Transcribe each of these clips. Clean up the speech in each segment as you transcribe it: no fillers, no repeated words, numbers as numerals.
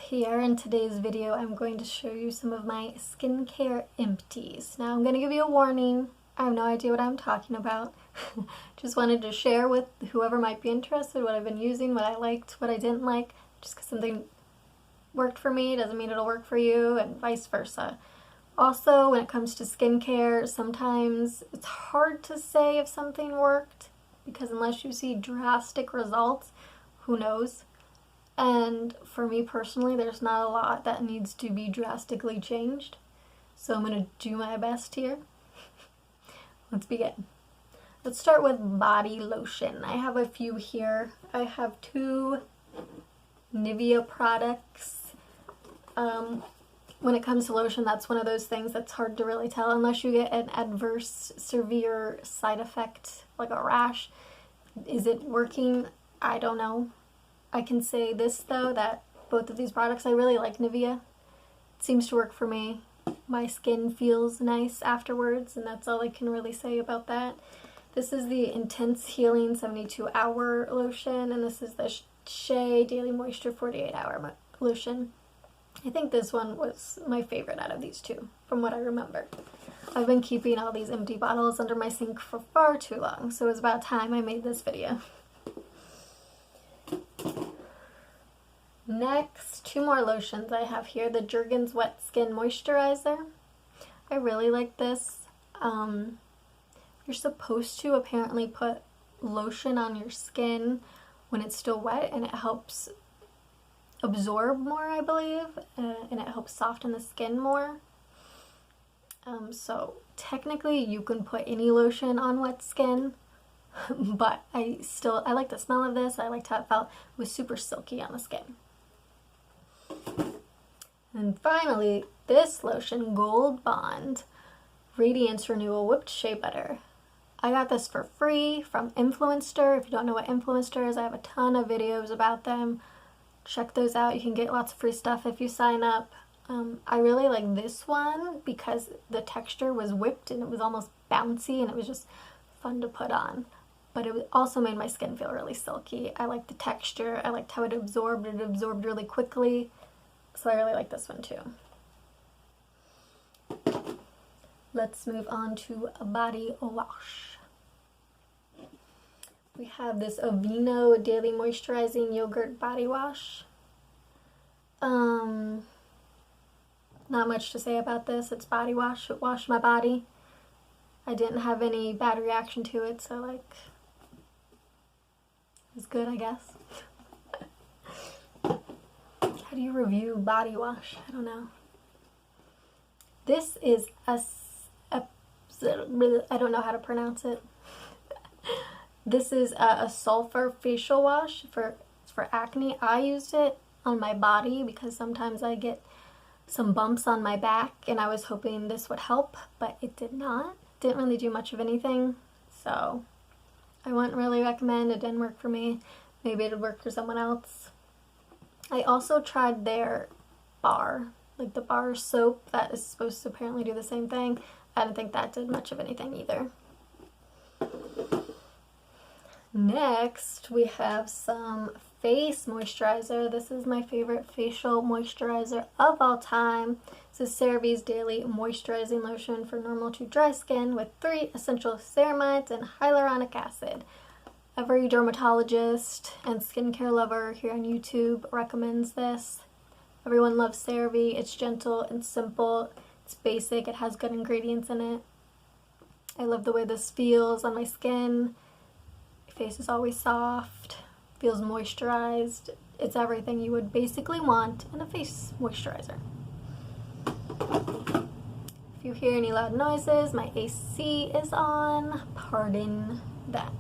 here. In today's video, I'm going to show you some of my skincare empties. Now, I'm going to give you a warning. I have no idea what I'm talking about. Just wanted to share with whoever might be interested what I've been using, what I liked, what I didn't like. Just because something worked for me doesn't mean it'll work for you, and vice versa. Also, when it comes to skincare, sometimes it's hard to say if something worked, because unless you see drastic results, who knows? And for me personally, there's not a lot that needs to be drastically changed. So I'm going to do my best here. Let's begin. Let's start with body lotion. I have a few here. I have two Nivea products. When it comes to lotion, that's one of those things that's hard to really tell unless you get an adverse, severe side effect like a rash. Is it working? I don't know. I can say this though, that both of these products, I really like Nivea. It seems to work for me. My skin feels nice afterwards, and that's all I can really say about that. This is the Intense Healing 72-Hour Lotion, and this is the Shea Daily Moisture 48-Hour Lotion. I think this one was my favorite out of these two, from what I remember. I've been keeping all these empty bottles under my sink for far too long, so it was about time I made this video. Next, two more lotions I have here. The Jergens Wet Skin Moisturizer. I really like this. You're supposed to apparently put lotion on your skin when it's still wet, and it helps absorb more, I believe, and it helps soften the skin more. So technically you can put any lotion on wet skin, but I like the smell of this. I liked how it felt. It was super silky on the skin. And finally, this lotion, Gold Bond Radiance Renewal Whipped Shea Butter. I got this for free from Influencer. If you don't know what Influencer is, I have a ton of videos about them. Check those out. You can get lots of free stuff if you sign up. I really like this one because the texture was whipped and it was almost bouncy and it was just fun to put on. But it also made my skin feel really silky. I liked the texture. I liked how it absorbed. It absorbed really quickly. So I really like this one too. Let's move on to a body wash. We have this Aveeno Daily Moisturizing Yogurt Body Wash. Not much to say about this. It's body wash. It washed my body. I didn't have any bad reaction to it, so like, it was good, I guess. How do you review body wash? I don't know. This is I don't know how to pronounce it. This is a sulfur facial wash for acne. I used it on my body because sometimes I get some bumps on my back, and I was hoping this would help, but it did not. It didn't really do much of anything, so I wouldn't really recommend. It didn't work for me. Maybe it'd work for someone else. I also tried their bar, like the bar soap that is supposed to apparently do the same thing. I don't think that did much of anything either. Next, we have some face moisturizer. This is my favorite facial moisturizer of all time. This is CeraVe's Daily Moisturizing Lotion for normal to dry skin with 3 essential ceramides and hyaluronic acid. Every dermatologist and skincare lover here on YouTube recommends this. Everyone loves CeraVe. It's gentle and simple. It's basic. It has good ingredients in it. I love the way this feels on my skin. My face is always soft. Feels moisturized. It's everything you would basically want in a face moisturizer. If you hear any loud noises, my AC is on. Pardon that.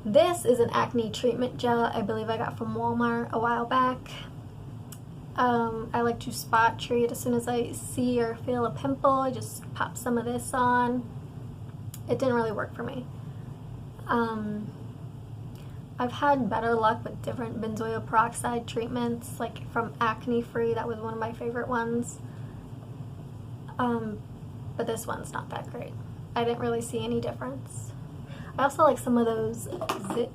This is an Acne Treatment Gel I believe I got from Walmart a while back. I like to spot treat as soon as I see or feel a pimple. I just pop some of this on. It didn't really work for me. I've had better luck with different benzoyl peroxide treatments, like from Acne Free. That was one of my favorite ones. But this one's not that great. I didn't really see any difference. I also like some of those zit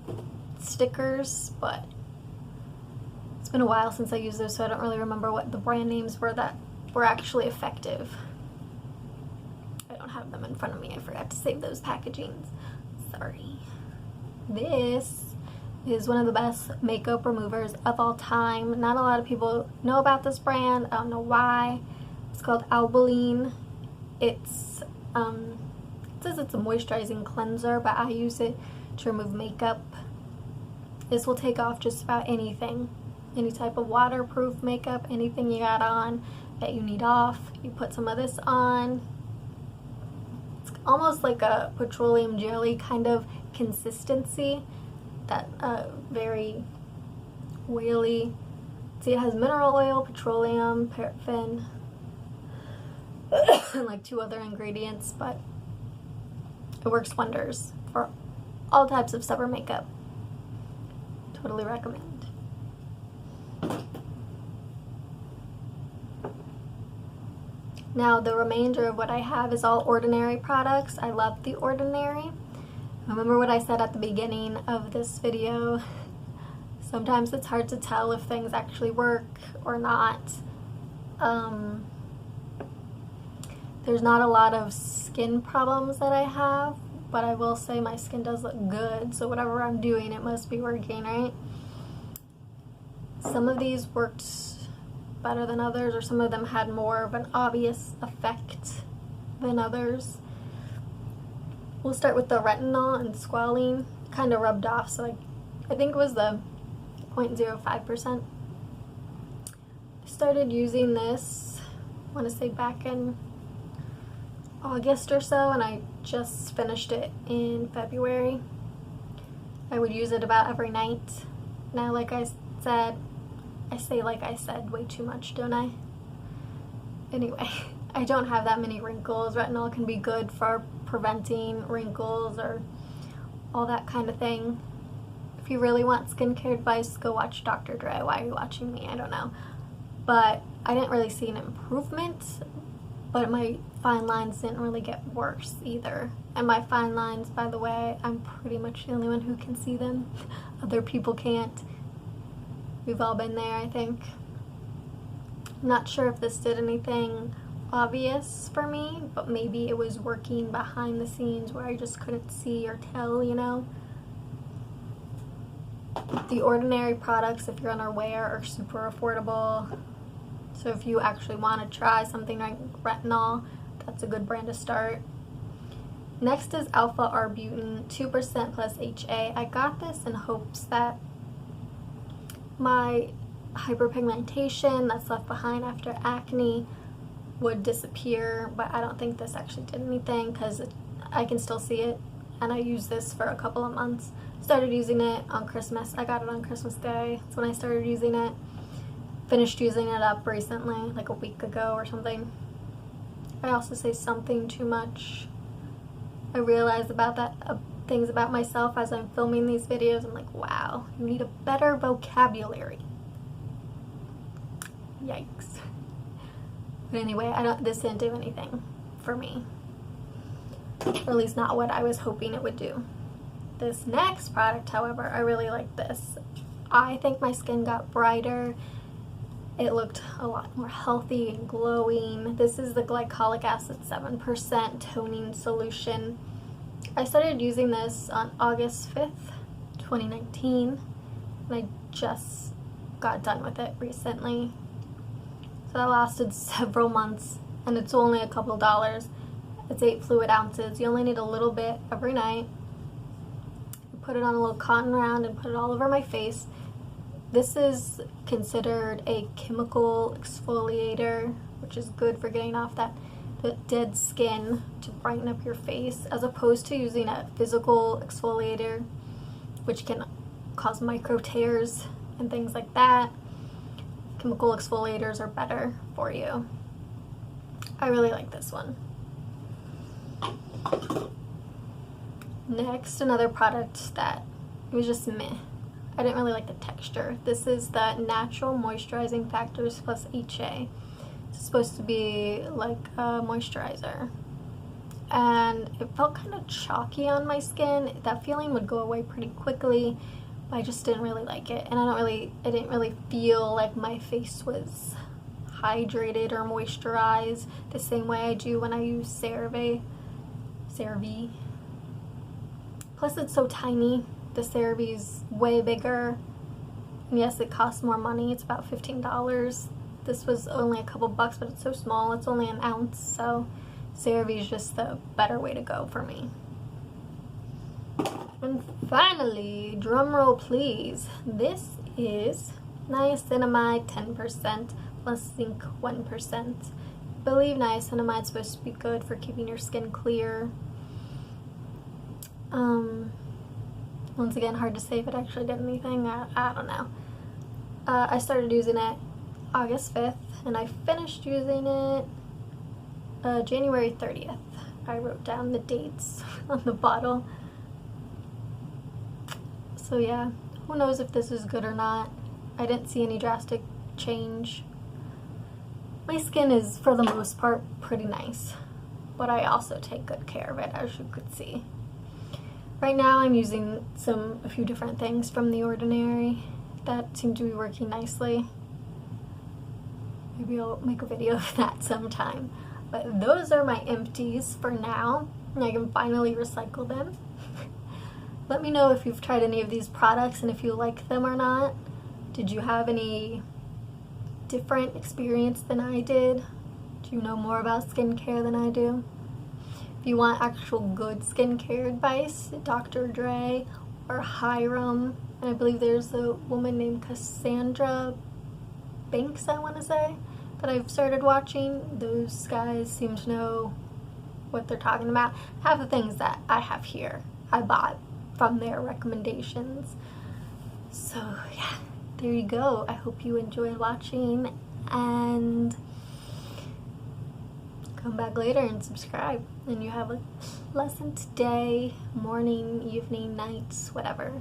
stickers, but It's been a while since I used those, so I don't really remember what the brand names were that were actually effective. I don't have them in front of me. I forgot to save those packagings. Sorry. This is one of the best makeup removers of all time. Not a lot of people know about this brand. I don't know why. It's called Aveeno. It's it says it's a moisturizing cleanser, but I use it to remove makeup. This will take off just about anything, any type of waterproof makeup, anything you got on that you need off. You put some of this on. It's almost like a petroleum jelly kind of consistency, that very oily. See, it has mineral oil, petroleum, paraffin, and like 2 other ingredients, but it works wonders for all types of summer makeup. Totally recommend. Now the remainder of what I have is all Ordinary products. I love The Ordinary. Remember what I said at the beginning of this video? Sometimes it's hard to tell if things actually work or not. There's not a lot of skin problems that I have, but I will say my skin does look good, so whatever I'm doing, it must be working, right? Some of these worked better than others, or some of them had more of an obvious effect than others. We'll start with the Retinol and Squalene. Kind of rubbed off, so I think it was the 0.05%. I started using this, I want to say back in August or so, and I just finished it in February. I would use it about every night. Now, like I said, I say like I said way too much, don't I? Anyway, I don't have that many wrinkles. Retinol can be good for preventing wrinkles or all that kind of thing. If you really want skincare advice, go watch Dr. Dre. Why are you watching me? I don't know. But I didn't really see an improvement, but my fine lines didn't really get worse either. And my fine lines, by the way, I'm pretty much the only one who can see them. Other people can't. We've all been there, I think. I'm not sure if this did anything obvious for me, but maybe it was working behind the scenes where I just couldn't see or tell, you know. The Ordinary products, if you're unaware, are super affordable. So if you actually want to try something like Retinol, that's a good brand to start. Next is Alpha Arbutin 2% plus HA. I got this in hopes that my hyperpigmentation that's left behind after acne would disappear, but I don't think this actually did anything because I can still see it, and I used this for a couple of months. Started using it on Christmas. I got it on Christmas Day. That's when I started using it. Finished using it up recently, like a week ago or something. I also say something too much. I realize about that things about myself as I'm filming these videos. I'm like, wow, you need a better vocabulary. Yikes. But anyway, this didn't do anything for me. Or at least not what I was hoping it would do. This next product, however, I really like this. I think my skin got brighter. It looked a lot more healthy and glowing. This is the Glycolic acid 7% toning solution. I started using this on August 5th, 2019, and I just got done with it recently. So that lasted several months, and it's only a couple dollars. It's 8 fluid ounces. You only need a little bit every night. You put it on a little cotton round and put it all over my face. This is considered a chemical exfoliator, which is good for getting off the dead skin to brighten up your face, as opposed to using a physical exfoliator, which can cause micro tears and things like that. Chemical exfoliators are better for you. I really like this one. Next, another product that it was just meh. I didn't really like the texture. This is the Natural Moisturizing Factors plus HA. It's supposed to be like a moisturizer. And it felt kind of chalky on my skin. That feeling would go away pretty quickly, I just didn't really like it, and I didn't really feel like my face was hydrated or moisturized the same way I do when I use CeraVe. Plus it's so tiny. The CeraVe's way bigger, and yes, it costs more money. It's about $15. This was only a couple bucks, but it's so small. It's only an ounce, so CeraVe is just the better way to go for me. And finally, drumroll please, this is niacinamide 10% plus zinc 1%. I believe niacinamide is supposed to be good for keeping your skin clear. Once again, hard to say if it actually did anything. I don't know. I started using it August 5th, and I finished using it January 30th. I wrote down the dates on the bottle. So yeah, who knows if this is good or not. I didn't see any drastic change. My skin is, for the most part, pretty nice, but I also take good care of it, as you could see. Right now I'm using a few different things from The Ordinary that seem to be working nicely. Maybe I'll make a video of that sometime. But those are my empties for now, and I can finally recycle them. Let me know if you've tried any of these products and if you like them or not. Did you have any different experience than I did? Do you know more about skincare than I do? If you want actual good skincare advice, Dr. Dre or Hiram, and I believe there's a woman named Cassandra Banks, I want to say, that I've started watching. Those guys seem to know what they're talking about. Half the things that I have here, I bought from their recommendations. So yeah, there you go. I hope you enjoy watching, and come back later and subscribe, and you have a pleasant day, morning, evening, nights, whatever.